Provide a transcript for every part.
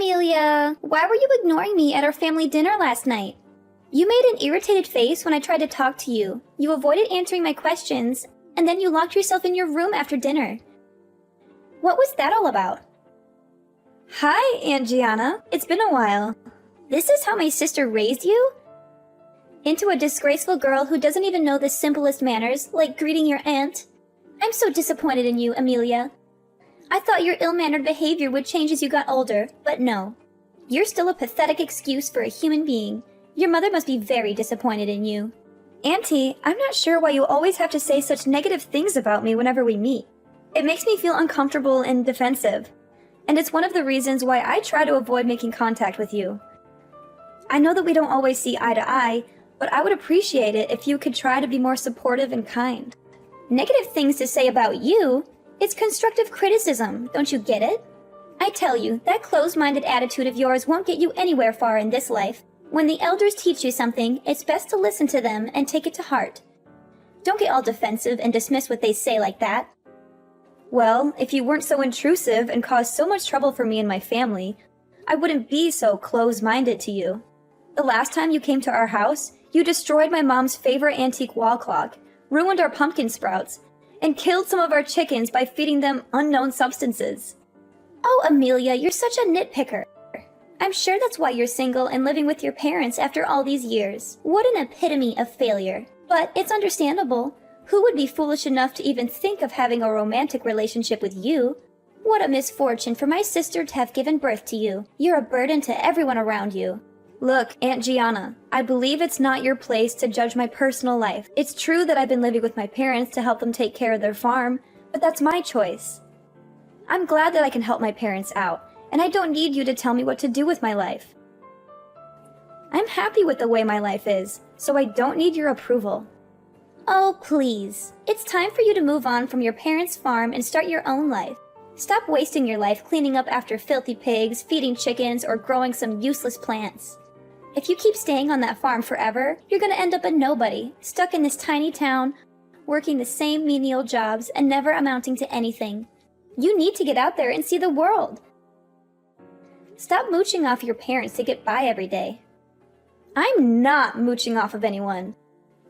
Amelia, why were you ignoring me at our family dinner last night? You made an irritated face when I tried to talk to you. You avoided answering my questions, and then you locked yourself in your room after dinner. What was that all about? Hi, Aunt Gianna. It's been a while. This is how my sister raised you? Into a disgraceful girl who doesn't even know the simplest manners, like greeting your aunt? I'm so disappointed in you, Amelia. I thought your ill-mannered behavior would change as you got older, but no. You're still a pathetic excuse for a human being. Your mother must be very disappointed in you. Auntie, I'm not sure why you always have to say such negative things about me whenever we meet. It makes me feel uncomfortable and defensive. And it's one of the reasons why I try to avoid making contact with you. I know that we don't always see eye to eye, but I would appreciate it if you could try to be more supportive and kind. Negative things to say about you? It's constructive criticism, don't you get it? I tell you, that closed-minded attitude of yours won't get you anywhere far in this life. When the elders teach you something, it's best to listen to them and take it to heart. Don't get all defensive and dismiss what they say like that. Well, if you weren't so intrusive and caused so much trouble for me and my family, I wouldn't be so close-minded to you. The last time you came to our house, you destroyed my mom's favorite antique wall clock, ruined our pumpkin sprouts, and killed some of our chickens by feeding them unknown substances. Oh, Amelia, you're such a nitpicker. I'm sure that's why you're single and living with your parents after all these years. What an epitome of failure. But it's understandable. Who would be foolish enough to even think of having a romantic relationship with you? What a misfortune for my sister to have given birth to you. You're a burden to everyone around you. Look, Aunt Gianna, I believe it's not your place to judge my personal life. It's true that I've been living with my parents to help them take care of their farm, but that's my choice. I'm glad that I can help my parents out, and I don't need you to tell me what to do with my life. I'm happy with the way my life is, so I don't need your approval. Oh, please. It's time for you to move on from your parents' farm and start your own life. Stop wasting your life cleaning up after filthy pigs, feeding chickens, or growing some useless plants. If you keep staying on that farm forever, you're gonna end up a nobody, stuck in this tiny town, working the same menial jobs and never amounting to anything. You need to get out there and see the world. Stop mooching off your parents to get by every day. I'm not mooching off of anyone.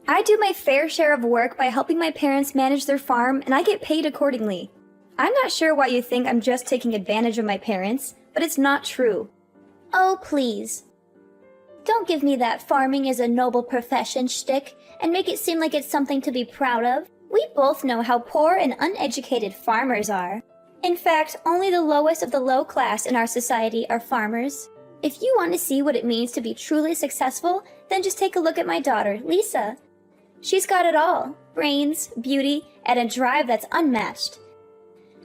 I do my fair share of work by helping my parents manage their farm, and I get paid accordingly. I'm not sure why you think I'm just taking advantage of my parents, but it's not true. Oh, please. Don't give me that farming is a noble profession shtick and make it seem like it's something to be proud of. We both know how poor and uneducated farmers are. In fact, only the lowest of the low class in our society are farmers. If you want to see what it means to be truly successful, then just take a look at my daughter, Lisa. She's got it all: brains, beauty, and a drive that's unmatched.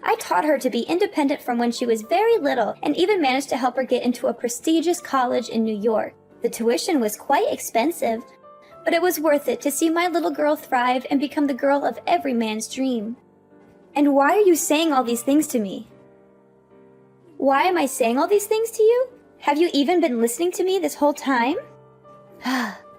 I taught her to be independent from when she was very little and even managed to help her get into a prestigious college in New York. The tuition was quite expensive, but it was worth it to see my little girl thrive and become the girl of every man's dream. And why are you saying all these things to me? Why am I saying all these things to you? Have you even been listening to me this whole time?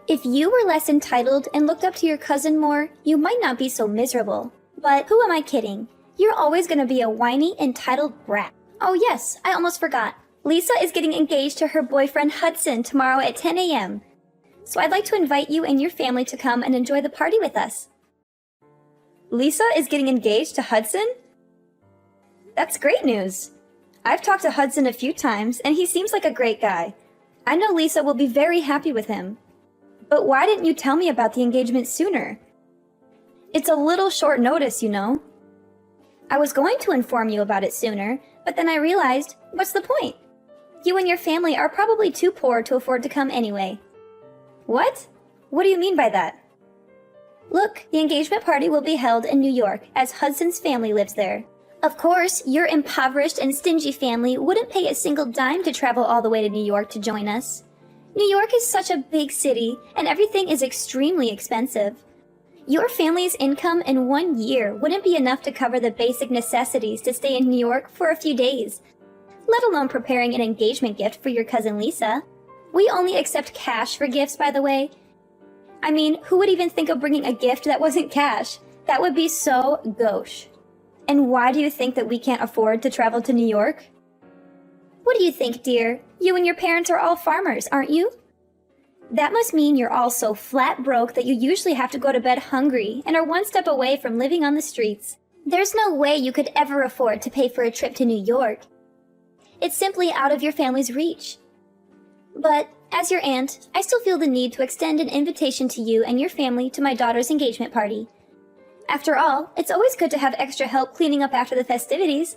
If you were less entitled and looked up to your cousin more, you might not be so miserable. But who am I kidding? You're always going to be a whiny, entitled brat. Oh yes, I almost forgot. Lisa is getting engaged to her boyfriend Hudson tomorrow at 10 a.m. So I'd like to invite you and your family to come and enjoy the party with us. Lisa is getting engaged to Hudson? That's great news. I've talked to Hudson a few times, and he seems like a great guy. I know Lisa will be very happy with him. But why didn't you tell me about the engagement sooner? It's a little short notice, you know. I was going to inform you about it sooner, but then I realized, what's the point? You and your family are probably too poor to afford to come anyway. What? What do you mean by that? Look, the engagement party will be held in New York, as Hudson's family lives there. Of course, your impoverished and stingy family wouldn't pay a single dime to travel all the way to New York to join us. New York is such a big city, and everything is extremely expensive. Your family's income in 1 year wouldn't be enough to cover the basic necessities to stay in New York for a few days, let alone preparing an engagement gift for your cousin Lisa. We only accept cash for gifts, by the way. I mean, who would even think of bringing a gift that wasn't cash? That would be so gauche. And why do you think that we can't afford to travel to New York? What do you think, dear? You and your parents are all farmers, aren't you? That must mean you're all so flat broke that you usually have to go to bed hungry and are one step away from living on the streets. There's no way you could ever afford to pay for a trip to New York. It's simply out of your family's reach. But, as your aunt, I still feel the need to extend an invitation to you and your family to my daughter's engagement party. After all, it's always good to have extra help cleaning up after the festivities.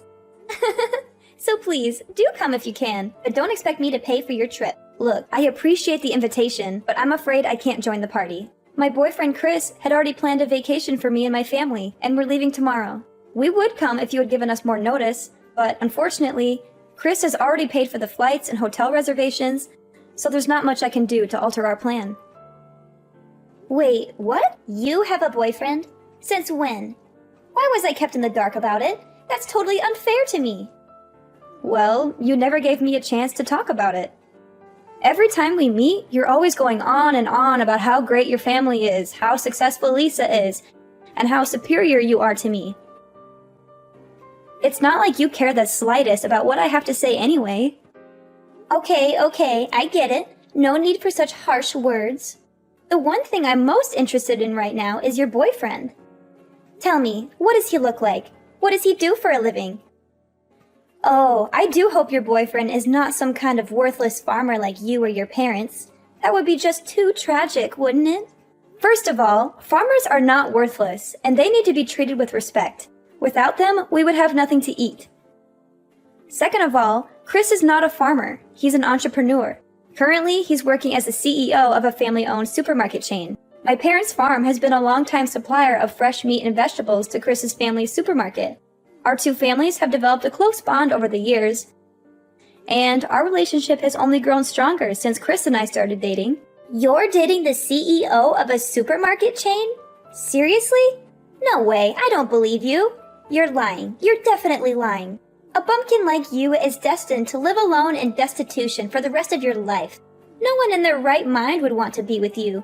So please, do come if you can, but don't expect me to pay for your trip. Look, I appreciate the invitation, but I'm afraid I can't join the party. My boyfriend Chris had already planned a vacation for me and my family, and we're leaving tomorrow. We would come if you had given us more notice, but unfortunately, Chris has already paid for the flights and hotel reservations, so there's not much I can do to alter our plan. Wait, what? You have a boyfriend? Since when? Why was I kept in the dark about it? That's totally unfair to me. Well, you never gave me a chance to talk about it. Every time we meet, you're always going on and on about how great your family is, how successful Lisa is, and how superior you are to me. It's not like you care the slightest about what I have to say anyway. Okay, I get it. No need for such harsh words. The one thing I'm most interested in right now is your boyfriend. Tell me, what does he look like? What does he do for a living? Oh, I do hope your boyfriend is not some kind of worthless farmer like you or your parents. That would be just too tragic, wouldn't it? First of all, farmers are not worthless, and they need to be treated with respect. Without them, we would have nothing to eat. Second of all, Chris is not a farmer. He's an entrepreneur. Currently, he's working as the CEO of a family-owned supermarket chain. My parents' farm has been a long-time supplier of fresh meat and vegetables to Chris's family's supermarket. Our two families have developed a close bond over the years, and our relationship has only grown stronger since Chris and I started dating. You're dating the CEO of a supermarket chain? Seriously? No way, I don't believe you. You're lying. You're definitely lying. A bumpkin like you is destined to live alone in destitution for the rest of your life. No one in their right mind would want to be with you.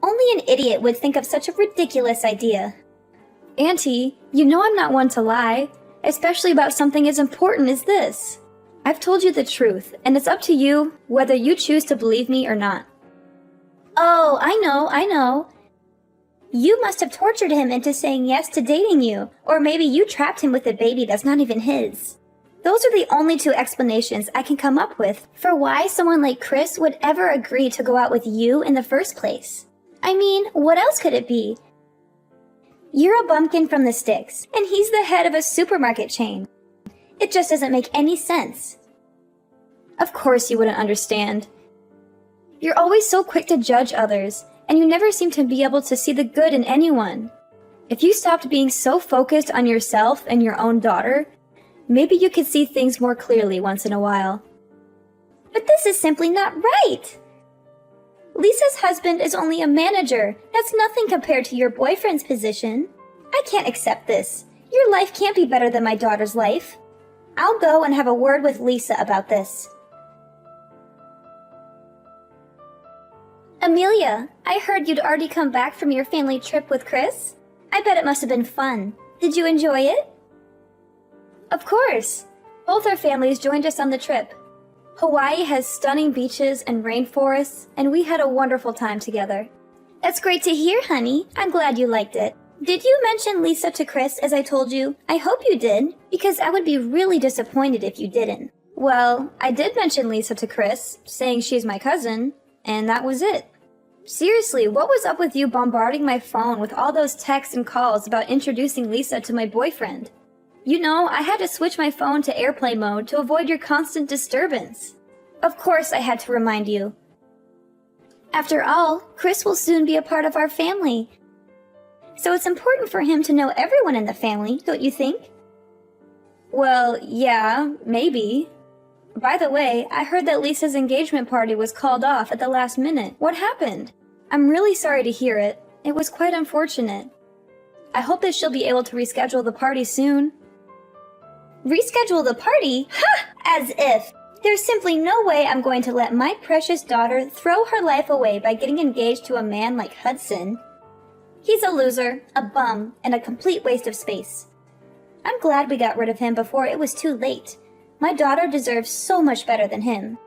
Only an idiot would think of such a ridiculous idea. Auntie, you know I'm not one to lie, especially about something as important as this. I've told you the truth, and it's up to you whether you choose to believe me or not. Oh, I know. You must have tortured him into saying yes to dating you, or maybe you trapped him with a baby that's not even his. Those are the only two explanations I can come up with for why someone like Chris would ever agree to go out with you in the first place. I mean, what else could it be? You're a bumpkin from the sticks, and he's the head of a supermarket chain. It just doesn't make any sense. Of course you wouldn't understand. You're always so quick to judge others, and you never seem to be able to see the good in anyone. If you stopped being so focused on yourself and your own daughter, maybe you could see things more clearly once in a while. But this is simply not right! Lisa's husband is only a manager. That's nothing compared to your boyfriend's position. I can't accept this. Your life can't be better than my daughter's life. I'll go and have a word with Lisa about this. Amelia, I heard you'd already come back from your family trip with Chris. I bet it must have been fun. Did you enjoy it? Of course. Both our families joined us on the trip. Hawaii has stunning beaches and rainforests, and we had a wonderful time together. That's great to hear, honey. I'm glad you liked it. Did you mention Lisa to Chris as I told you? I hope you did, because I would be really disappointed if you didn't. Well, I did mention Lisa to Chris, saying she's my cousin, and that was it. Seriously, what was up with you bombarding my phone with all those texts and calls about introducing Lisa to my boyfriend? You know, I had to switch my phone to airplane mode to avoid your constant disturbance. Of course I had to remind you. After all, Chris will soon be a part of our family. So it's important for him to know everyone in the family, don't you think? Well, yeah, maybe. By the way, I heard that Lisa's engagement party was called off at the last minute. What happened? I'm really sorry to hear it. It was quite unfortunate. I hope that she'll be able to reschedule the party soon. Reschedule the party? Ha! As if! There's simply no way I'm going to let my precious daughter throw her life away by getting engaged to a man like Hudson. He's a loser, a bum, and a complete waste of space. I'm glad we got rid of him before it was too late. My daughter deserves so much better than him.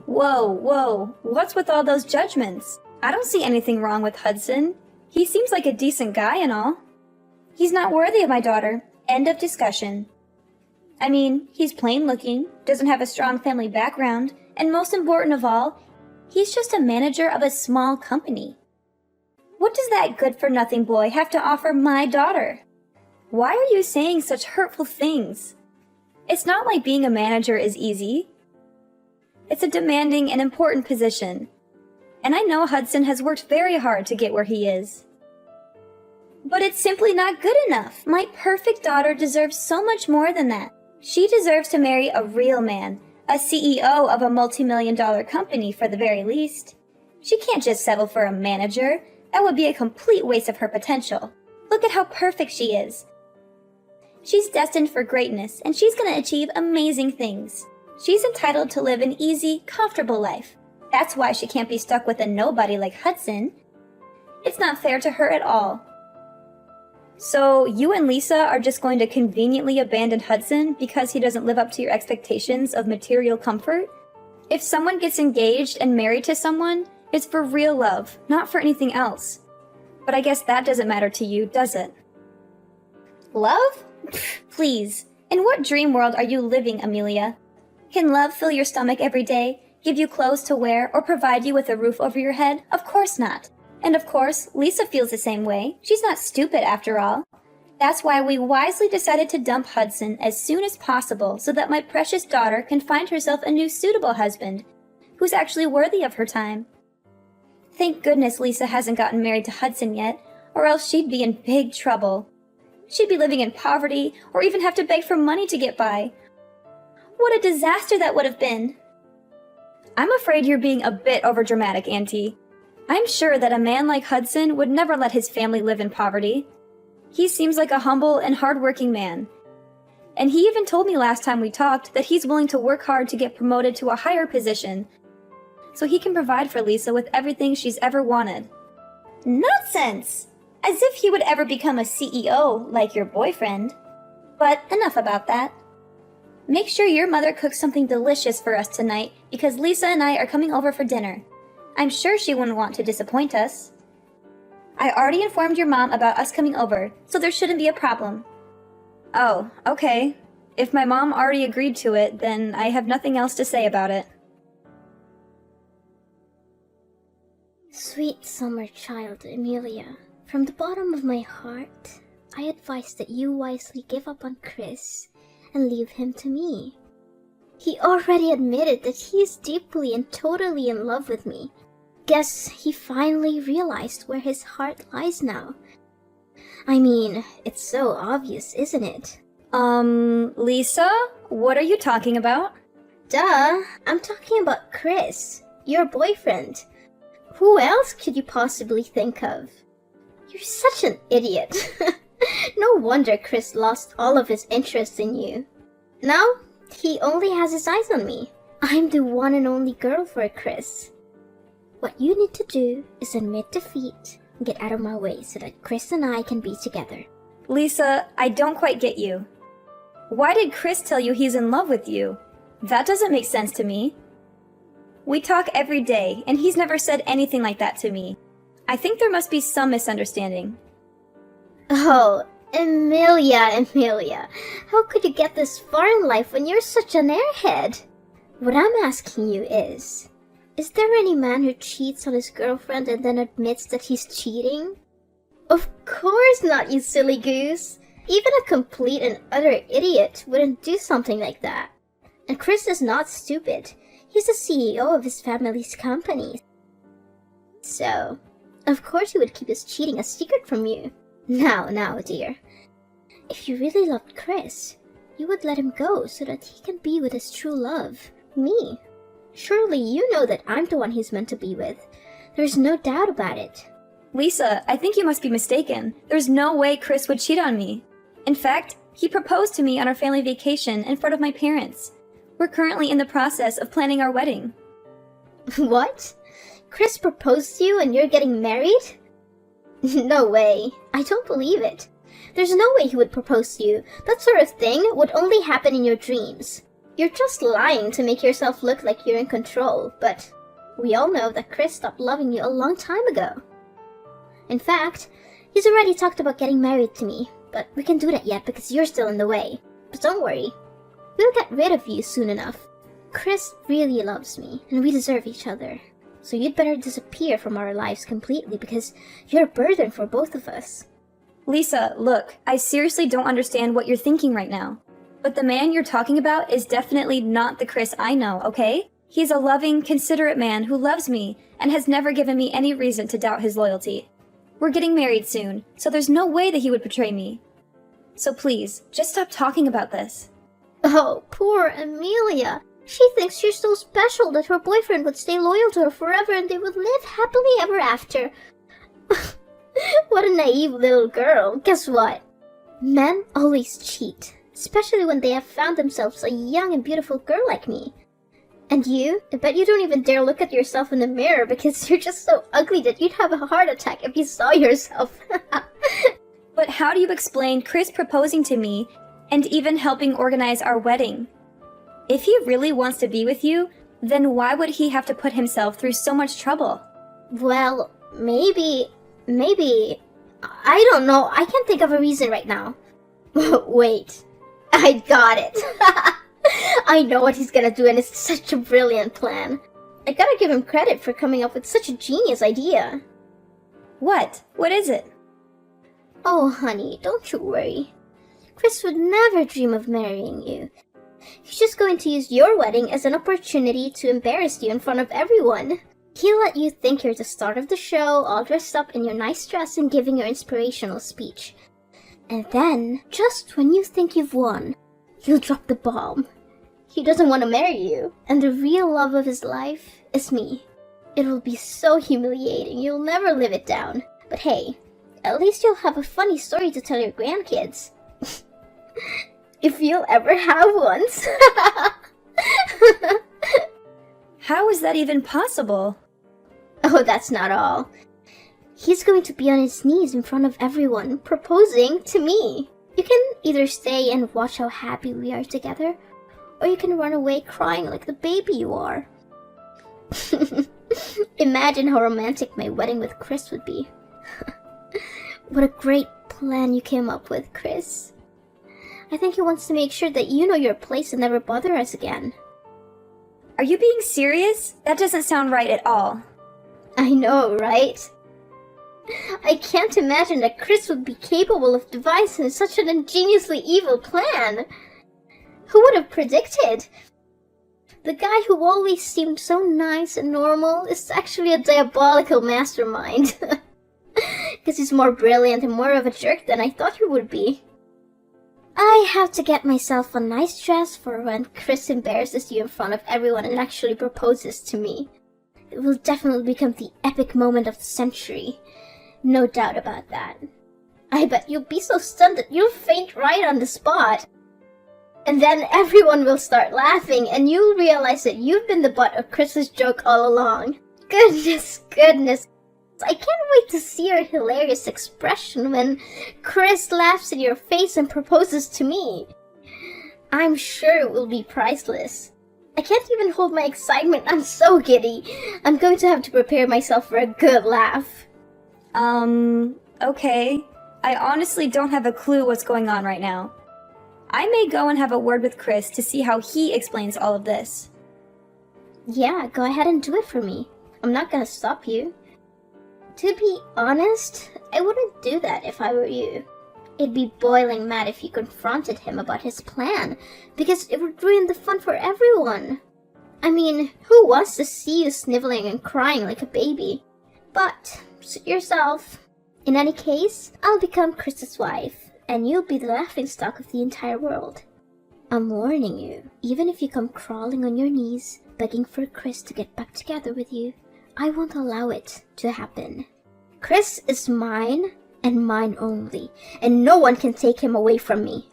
Whoa, what's with all those judgments? I don't see anything wrong with Hudson. He seems like a decent guy and all. He's not worthy of my daughter. End of discussion. I mean, he's plain looking, doesn't have a strong family background, and most important of all, he's just a manager of a small company. What does that good-for-nothing boy have to offer my daughter? Why are you saying such hurtful things? It's not like being a manager is easy. It's a demanding and important position. And I know Hudson has worked very hard to get where he is. But it's simply not good enough. My perfect daughter deserves so much more than that. She deserves to marry a real man, a CEO of a multi-million-dollar company for the very least. She can't just settle for a manager. That would be a complete waste of her potential. Look at how perfect she is. She's destined for greatness, and she's going to achieve amazing things. She's entitled to live an easy, comfortable life. That's why she can't be stuck with a nobody like Hudson. It's not fair to her at all. So you and Lisa are just going to conveniently abandon Hudson because he doesn't live up to your expectations of material comfort? If someone gets engaged and married to someone, it's for real love, not for anything else. But I guess that doesn't matter to you, does it? Love? Please. In what dream world are you living, Amelia? Can love fill your stomach every day, give you clothes to wear, or provide you with a roof over your head? Of course not. And of course, Lisa feels the same way. She's not stupid after all. That's why we wisely decided to dump Hudson as soon as possible so that my precious daughter can find herself a new suitable husband, who's actually worthy of her time. Thank goodness Lisa hasn't gotten married to Hudson yet, or else she'd be in big trouble. She'd be living in poverty, or even have to beg for money to get by. What a disaster that would have been! I'm afraid you're being a bit overdramatic, Auntie. I'm sure that a man like Hudson would never let his family live in poverty. He seems like a humble and hardworking man. And he even told me last time we talked that he's willing to work hard to get promoted to a higher position, so he can provide for Lisa with everything she's ever wanted. Nonsense! As if he would ever become a CEO like your boyfriend. But enough about that. Make sure your mother cooks something delicious for us tonight, because Lisa and I are coming over for dinner. I'm sure she wouldn't want to disappoint us. I already informed your mom about us coming over, so there shouldn't be a problem. Oh, okay. If my mom already agreed to it, then I have nothing else to say about it. Sweet summer child, Amelia. From the bottom of my heart, I advise that you wisely give up on Chris and leave him to me. He already admitted that he is deeply and totally in love with me. Guess he finally realized where his heart lies now. I mean, it's so obvious, isn't it? Lisa? What are you talking about? Duh, I'm talking about Chris, your boyfriend. Who else could you possibly think of? You're such an idiot. No wonder Chris lost all of his interest in you. Now, he only has his eyes on me. I'm the one and only girl for Chris. What you need to do is admit defeat and get out of my way so that Chris and I can be together. Lisa, I don't quite get you. Why did Chris tell you he's in love with you? That doesn't make sense to me. We talk every day, and he's never said anything like that to me. I think there must be some misunderstanding. Oh, Amelia, how could you get this far in life when you're such an airhead? What I'm asking you is there any man who cheats on his girlfriend and then admits that he's cheating? Of course not, you silly goose. Even a complete and utter idiot wouldn't do something like that. And Chris is not stupid. He's the CEO of his family's company. So, of course he would keep his cheating a secret from you. Now, dear. If you really loved Chris, you would let him go so that he can be with his true love, me. Surely you know that I'm the one he's meant to be with. There's no doubt about it. Lisa, I think you must be mistaken. There's no way Chris would cheat on me. In fact, he proposed to me on our family vacation in front of my parents. We're currently in the process of planning our wedding. What? Chris proposed to you and you're getting married? No way. I don't believe it. There's no way he would propose to you. That sort of thing would only happen in your dreams. You're just lying to make yourself look like you're in control, but we all know that Chris stopped loving you a long time ago. In fact, he's already talked about getting married to me, but we can't do that yet because you're still in the way. But don't worry, we'll get rid of you soon enough. Chris really loves me, and we deserve each other. So you'd better disappear from our lives completely because you're a burden for both of us. Lisa, look, I seriously don't understand what you're thinking right now. But the man you're talking about is definitely not the Chris I know, okay? He's a loving, considerate man who loves me and has never given me any reason to doubt his loyalty. We're getting married soon, so there's no way that he would betray me. So please, just stop talking about this. Oh, poor Amelia. She thinks you're so special that her boyfriend would stay loyal to her forever and they would live happily ever after. What a naive little girl. Guess what? Men always cheat, especially when they have found themselves a young and beautiful girl like me. And you? I bet you don't even dare look at yourself in the mirror because you're just so ugly that you'd have a heart attack if you saw yourself. But how do you explain Chris proposing to me and even helping organize our wedding? If he really wants to be with you, then why would he have to put himself through so much trouble? Well, maybe, I don't know. I can't think of a reason right now. Wait, I got it. I know what he's gonna do and it's such a brilliant plan. I gotta give him credit for coming up with such a genius idea. What? What is it? Oh, honey, don't you worry. Chris would never dream of marrying you. He's just going to use your wedding as an opportunity to embarrass you in front of everyone. He'll let you think you're the star of the show, all dressed up in your nice dress and giving your inspirational speech. And then, just when you think you've won, he'll drop the bomb. He doesn't want to marry you, and the real love of his life is me. It will be so humiliating, you'll never live it down. But hey, at least you'll have a funny story to tell your grandkids. If you'll ever have one. How is that even possible? Oh, that's not all. He's going to be on his knees in front of everyone, proposing to me. You can either stay and watch how happy we are together, or you can run away crying like the baby you are. Imagine how romantic my wedding with Chris would be. What a great plan you came up with, Chris. I think he wants to make sure that you know your place and never bother us again. Are you being serious? That doesn't sound right at all. I know, right? I can't imagine that Chris would be capable of devising such an ingeniously evil plan. Who would have predicted? The guy who always seemed so nice and normal is actually a diabolical mastermind. Because he's more brilliant and more of a jerk than I thought he would be. I have to get myself a nice dress for when Chris embarrasses you in front of everyone and actually proposes to me. It will definitely become the epic moment of the century. No doubt about that. I bet you'll be so stunned that you'll faint right on the spot. And then everyone will start laughing and you'll realize that you've been the butt of Chris's joke all along. Goodness. I can't wait to see your hilarious expression when Chris laughs in your face and proposes to me. I'm sure it will be priceless. I can't even hold my excitement. I'm so giddy. I'm going to have to prepare myself for a good laugh. Okay. I honestly don't have a clue what's going on right now. I may go and have a word with Chris to see how he explains all of this. Yeah, go ahead and do it for me. I'm not gonna stop you. To be honest, I wouldn't do that if I were you. It'd be boiling mad if you confronted him about his plan, because it would ruin the fun for everyone. I mean, who wants to see you sniveling and crying like a baby? But, suit yourself. In any case, I'll become Chris's wife, and you'll be the laughingstock of the entire world. I'm warning you, even if you come crawling on your knees, begging for Chris to get back together with you, I won't allow it to happen. Chris is mine, and mine only, and no one can take him away from me.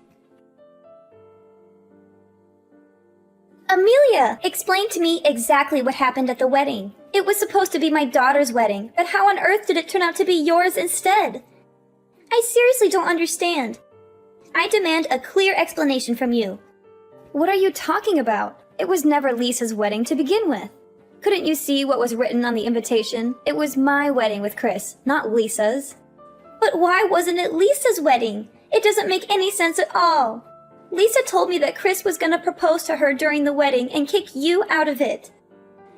Amelia, explain to me exactly what happened at the wedding. It was supposed to be my daughter's wedding, but how on earth did it turn out to be yours instead? I seriously don't understand. I demand a clear explanation from you. What are you talking about? It was never Lisa's wedding to begin with. Couldn't you see what was written on the invitation? It was my wedding with Chris, not Lisa's. But why wasn't it Lisa's wedding? It doesn't make any sense at all. Lisa told me that Chris was going to propose to her during the wedding and kick you out of it.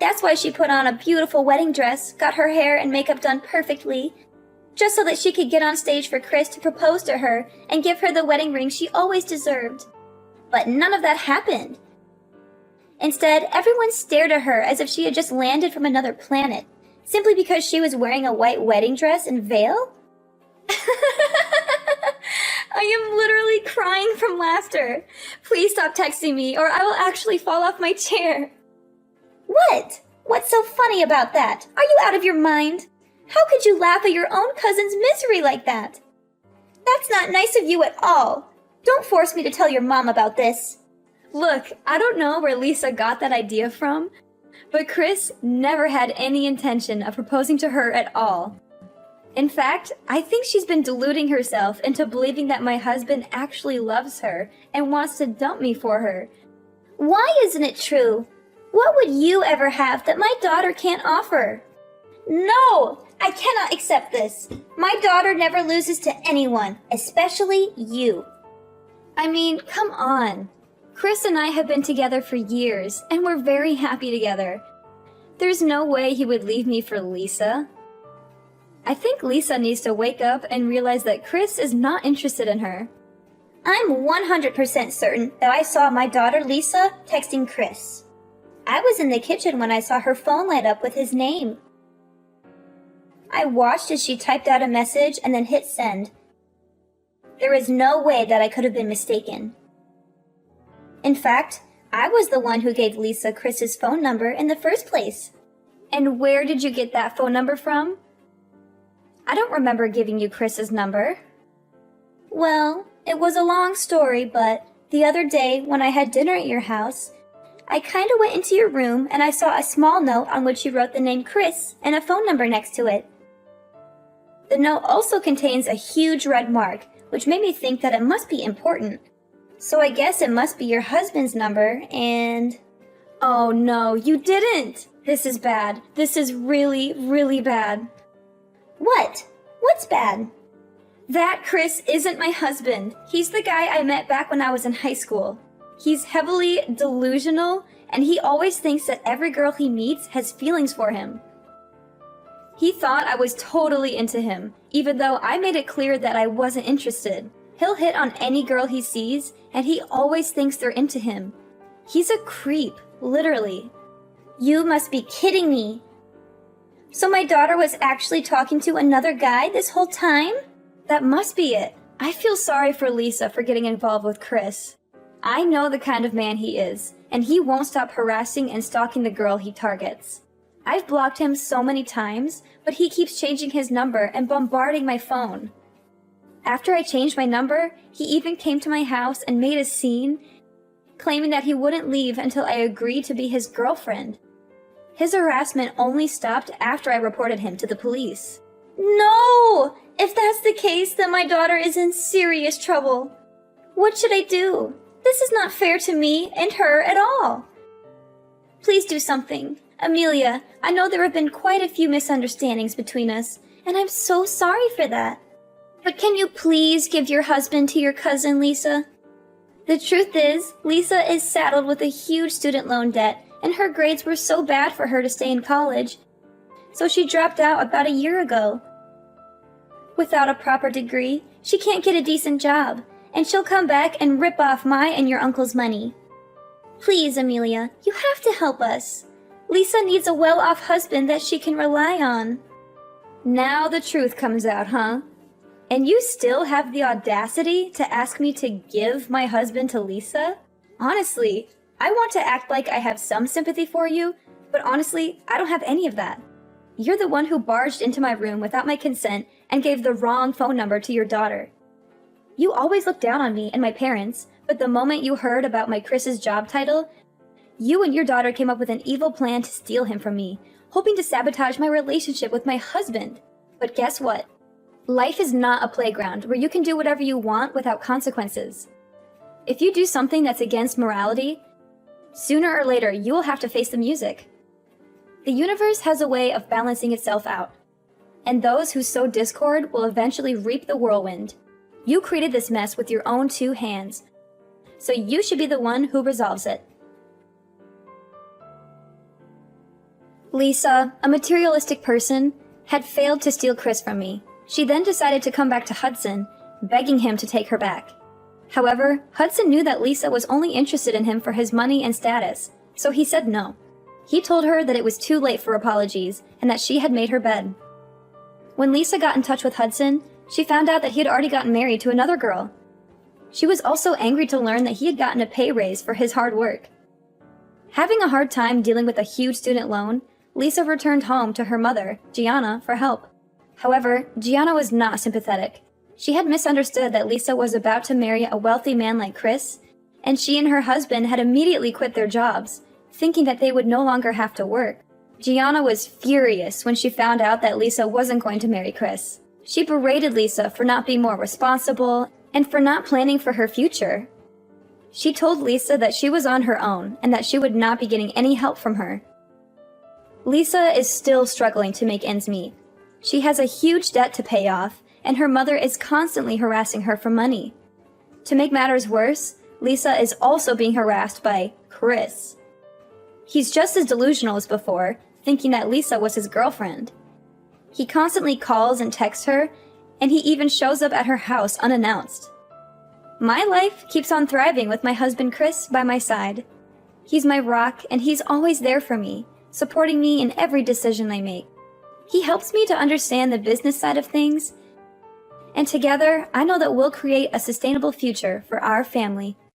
That's why she put on a beautiful wedding dress, got her hair and makeup done perfectly, just so that she could get on stage for Chris to propose to her and give her the wedding ring she always deserved. But none of that happened. Instead, everyone stared at her as if she had just landed from another planet, simply because she was wearing a white wedding dress and veil? I am literally crying from laughter. Please stop texting me or I will actually fall off my chair. What? What's so funny about that? Are you out of your mind? How could you laugh at your own cousin's misery like that? That's not nice of you at all. Don't force me to tell your mom about this. Look, I don't know where Lisa got that idea from, but Chris never had any intention of proposing to her at all. In fact, I think she's been deluding herself into believing that my husband actually loves her and wants to dump me for her. Why isn't it true? What would you ever have that my daughter can't offer? No! I cannot accept this. My daughter never loses to anyone, especially you. I mean, come on. Chris and I have been together for years, and we're very happy together. There's no way he would leave me for Lisa. I think Lisa needs to wake up and realize that Chris is not interested in her. I'm 100% certain that I saw my daughter Lisa texting Chris. I was in the kitchen when I saw her phone light up with his name. I watched as she typed out a message and then hit send. There is no way that I could have been mistaken. In fact, I was the one who gave Lisa Chris's phone number in the first place. And where did you get that phone number from? I don't remember giving you Chris's number. Well, it was a long story, but the other day when I had dinner at your house, I kinda went into your room and I saw a small note on which you wrote the name Chris and a phone number next to it. The note also contains a huge red mark, which made me think that it must be important. So I guess it must be your husband's number, and... Oh no, you didn't! This is bad. This is really, really bad. What? What's bad? That Chris isn't my husband. He's the guy I met back when I was in high school. He's heavily delusional, and he always thinks that every girl he meets has feelings for him. He thought I was totally into him, even though I made it clear that I wasn't interested. He'll hit on any girl he sees, and he always thinks they're into him. He's a creep, literally. You must be kidding me. So my daughter was actually talking to another guy this whole time? That must be it. I feel sorry for Lisa for getting involved with Chris. I know the kind of man he is, and he won't stop harassing and stalking the girl he targets. I've blocked him so many times, but he keeps changing his number and bombarding my phone. After I changed my number, he even came to my house and made a scene, claiming that he wouldn't leave until I agreed to be his girlfriend. His harassment only stopped after I reported him to the police. No! If that's the case, then my daughter is in serious trouble. What should I do? This is not fair to me and her at all. Please do something. Amelia, I know there have been quite a few misunderstandings between us, and I'm so sorry for that. But can you please give your husband to your cousin, Lisa? The truth is, Lisa is saddled with a huge student loan debt, and her grades were so bad for her to stay in college, so she dropped out about a year ago. Without a proper degree, she can't get a decent job, and she'll come back and rip off my and your uncle's money. Please, Amelia, you have to help us. Lisa needs a well-off husband that she can rely on. Now the truth comes out, huh? And you still have the audacity to ask me to give my husband to Lisa? Honestly, I want to act like I have some sympathy for you, but honestly, I don't have any of that. You're the one who barged into my room without my consent and gave the wrong phone number to your daughter. You always looked down on me and my parents, but the moment you heard about my Chris's job title, you and your daughter came up with an evil plan to steal him from me, hoping to sabotage my relationship with my husband. But guess what? Life is not a playground where you can do whatever you want without consequences. if you do something that's against morality, sooner or later you will have to face the music. The universe has a way of balancing itself out, and those who sow discord will eventually reap the whirlwind. You created this mess with your own 2 hands, so you should be the one who resolves it. Lisa, a materialistic person, had failed to steal Chris from me. She then decided to come back to Hudson, begging him to take her back. However, Hudson knew that Lisa was only interested in him for his money and status, so he said no. He told her that it was too late for apologies and that she had made her bed. When Lisa got in touch with Hudson, she found out that he had already gotten married to another girl. She was also angry to learn that he had gotten a pay raise for his hard work. Having a hard time dealing with a huge student loan, Lisa returned home to her mother, Gianna, for help. However, Gianna was not sympathetic. She had misunderstood that Lisa was about to marry a wealthy man like Chris, and she and her husband had immediately quit their jobs, thinking that they would no longer have to work. Gianna was furious when she found out that Lisa wasn't going to marry Chris. She berated Lisa for not being more responsible and for not planning for her future. She told Lisa that she was on her own and that she would not be getting any help from her. Lisa is still struggling to make ends meet. She has a huge debt to pay off, and her mother is constantly harassing her for money. To make matters worse, Lisa is also being harassed by Chris. He's just as delusional as before, thinking that Lisa was his girlfriend. He constantly calls and texts her, and he even shows up at her house unannounced. My life keeps on thriving with my husband Chris by my side. He's my rock, and he's always there for me, supporting me in every decision I make. He helps me to understand the business side of things, and together I know that we'll create a sustainable future for our family.